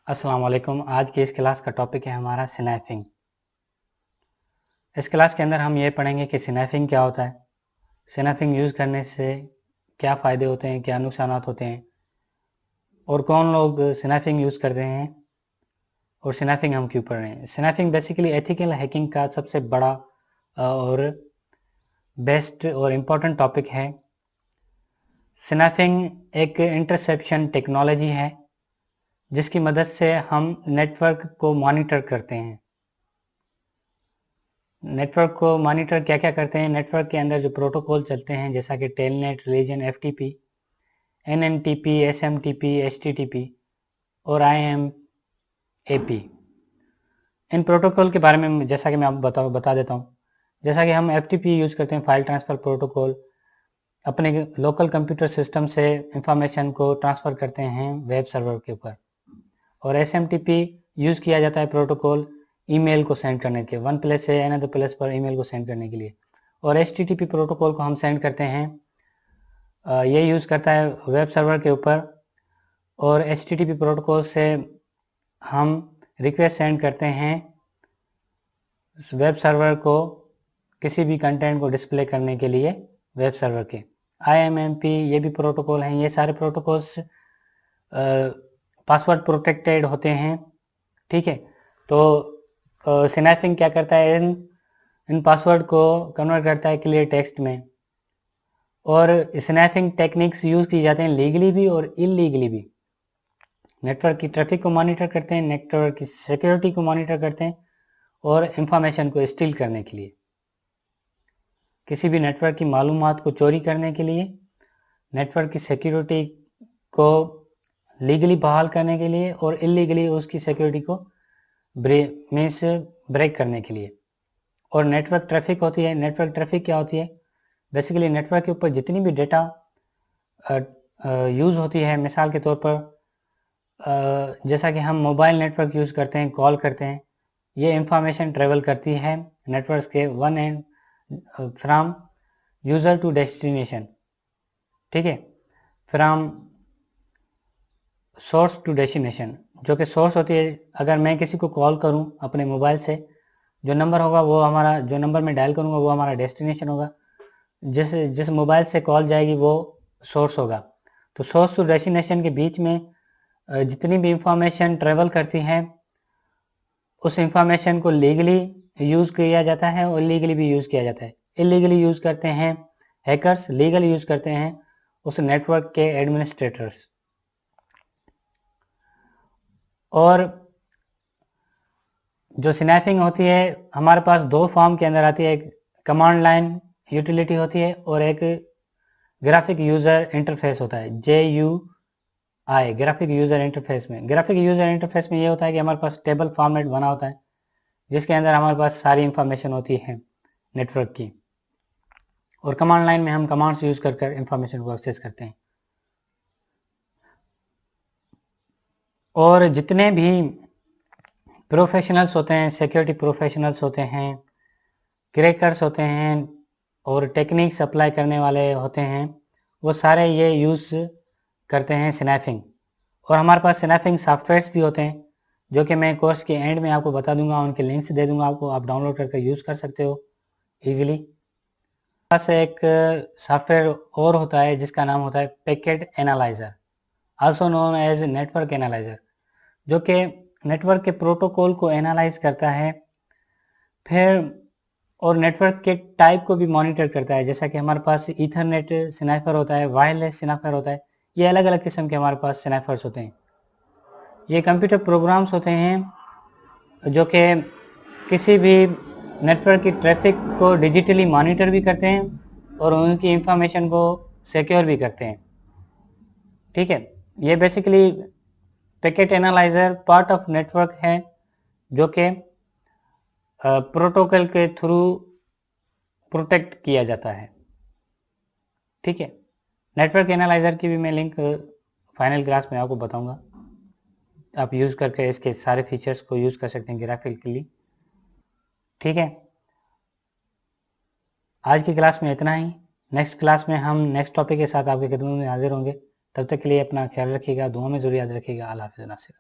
अस्सलाम वालेकुम। आज की इस क्लास का टॉपिक है हमारा स्नैपिंग। इस क्लास के अंदर हम ये पढ़ेंगे कि स्नैपिंग क्या होता है, स्नैपिंग यूज़ करने से क्या फ़ायदे होते हैं, क्या नुकसानात होते हैं और कौन लोग स्नैपिंग यूज़ करते हैं और स्नैपिंग हम क्यों पढ़ रहे हैं। स्नैपिंग बेसिकली एथिकल हैकिंग का सबसे बड़ा और बेस्ट और इम्पोर्टेंट टॉपिक है। स्नैपिंग एक इंटरसेप्शन टेक्नोलॉजी है जिसकी मदद से हम नेटवर्क को मॉनिटर करते हैं। नेटवर्क को मॉनिटर क्या क्या करते हैं, नेटवर्क के अंदर जो प्रोटोकॉल चलते हैं जैसा कि telnet, rlogin, FTP, NNTP, SMTP, HTTP और आईएमएपी, इन प्रोटोकॉल के बारे में जैसा कि मैं आपको बता देता हूँ। जैसा कि हम एफटीपी यूज करते हैं, फाइल ट्रांसफर प्रोटोकॉल, अपने लोकल कंप्यूटर सिस्टम से इंफॉर्मेशन को ट्रांसफ़र करते हैं वेब सर्वर के ऊपर। और एसएमटीपी यूज़ किया जाता है प्रोटोकॉल ईमेल को सेंड करने के, वन प्लेस से अनदर प्लेस पर ईमेल को सेंड करने के लिए। और एचटीटीपी प्रोटोकॉल को हम सेंड करते हैं, ये यूज़ करता है वेब सर्वर के ऊपर। और एचटीटीपी प्रोटोकॉल से हम रिक्वेस्ट सेंड करते हैं वेब सर्वर को किसी भी कंटेंट को डिस्प्ले करने के लिए वेब सर्वर के। आईएमएपी ये भी प्रोटोकॉल हैं। ये सारे प्रोटोकॉल्स पासवर्ड प्रोटेक्टेड होते हैं, ठीक है। तो स्नैपिंग क्या करता है, इन पासवर्ड को कन्वर्ट करता है क्लियर टेक्स्ट में। और स्नैपिंग टेक्निक्स यूज़ की जाते हैं लीगली भी और इलीगली भी। नेटवर्क की ट्रैफिक को मॉनिटर करते हैं, नेटवर्क की सिक्योरिटी को मॉनिटर करते हैं और इंफॉर्मेशन को स्टील करने के लिए, किसी भी नेटवर्क की मालूमात को चोरी करने के लिए, नेटवर्क की सिक्योरिटी को लीगली बहाल करने के लिए और इलीगली उसकी सिक्योरिटी को ब्रेक करने के लिए। और नेटवर्क ट्रैफिक होती है। नेटवर्क ट्रैफिक क्या होती है, बेसिकली नेटवर्क के ऊपर जितनी भी डेटा यूज़ होती है, मिसाल के तौर पर जैसा कि हम मोबाइल नेटवर्क यूज़ करते हैं, कॉल करते हैं, ये इंफॉर्मेशन ट्रेवल करती है नेटवर्क के one end from user to destination, ठीक है, फ्रॉम सोर्स टू डेस्टिनेशन। जो कि सोर्स होती है, अगर मैं किसी को कॉल करूं अपने मोबाइल से, जो नंबर होगा वो हमारा, जो नंबर मैं डायल करूंगा वो हमारा डेस्टिनेशन होगा। जिस मोबाइल से कॉल जाएगी वो सोर्स होगा। तो सोर्स टू डेस्टिनेशन के बीच में जितनी भी इंफॉर्मेशन ट्रेवल करती है, उस इंफॉर्मेशन को लीगली यूज़ किया जाता है और इलीगली भी यूज़ किया जाता है। इलीगली यूज़ करते हैं हैकर्स, लीगली यूज़ करते हैं उस नेटवर्क के एडमिनिस्ट्रेटर्स। और जो स्नैपिंग होती है हमारे पास दो फॉर्म के अंदर आती है, एक कमांड लाइन यूटिलिटी होती है और एक ग्राफिक यूज़र इंटरफेस होता है, GUI, ग्राफिक यूज़र इंटरफेस में। ग्राफिक यूज़र इंटरफेस में ये होता है कि हमारे पास टेबल फॉर्मेट बना होता है जिसके अंदर हमारे पास सारी इंफॉर्मेशन होती है नेटवर्क की। और कमांड लाइन में हम कमांड्स यूज़ कर इंफॉर्मेशन को एक्सेस करते हैं। और जितने भी प्रोफेशनल्स होते हैं, सिक्योरिटी प्रोफेशनल्स होते हैं, क्रैकर्स होते हैं और टेक्निक्स अप्लाई करने वाले होते हैं, वो सारे ये यूज़ करते हैं स्नैपिंग। और हमारे पास स्नैपिंग सॉफ्टवेयर्स भी होते हैं जो कि मैं कोर्स के एंड में आपको बता दूंगा, उनके लिंक्स दे दूंगा आपको, आप डाउनलोड करके यूज़ कर सकते हो ईजिली। पास एक सॉफ्टवेयर और होता है जिसका नाम होता है packet analyser, also known as network analyser, जो कि नेटवर्क के प्रोटोकॉल को एनालाइज करता है, फिर और नेटवर्क के टाइप को भी मॉनिटर करता है। जैसा कि हमारे पास ईथरनेट स्नाइपर होता है, वायरलेस स्नाइपर होता है, ये अलग अलग किस्म के हमारे पास स्नाइपर्स होते हैं। ये कंप्यूटर प्रोग्राम्स होते हैं जो कि किसी भी नेटवर्क की ट्रैफिक को डिजिटली मॉनिटर भी करते हैं और उनकी इंफॉर्मेशन को सिक्योर भी करते हैं, ठीक है। ये basically packet analyser part of network है जो कि प्रोटोकॉल के थ्रू प्रोटेक्ट किया जाता है, ठीक है। नेटवर्क एनालाइजर की भी मैं लिंक फाइनल क्लास में आपको बताऊंगा। आप यूज़ करके इसके सारे फीचर्स को यूज़ कर सकते हैं ग्राफिकली, ठीक है। आज की क्लास में इतना ही। नेक्स्ट क्लास में हम नेक्स्ट टॉपिक के साथ आपके खिदमत में हाजिर होंगे। तब तक के लिए अपना ख्याल रखिएगा, दुआ में ज़रूर याद रखिएगा। अल्लाह हाफ़िज़।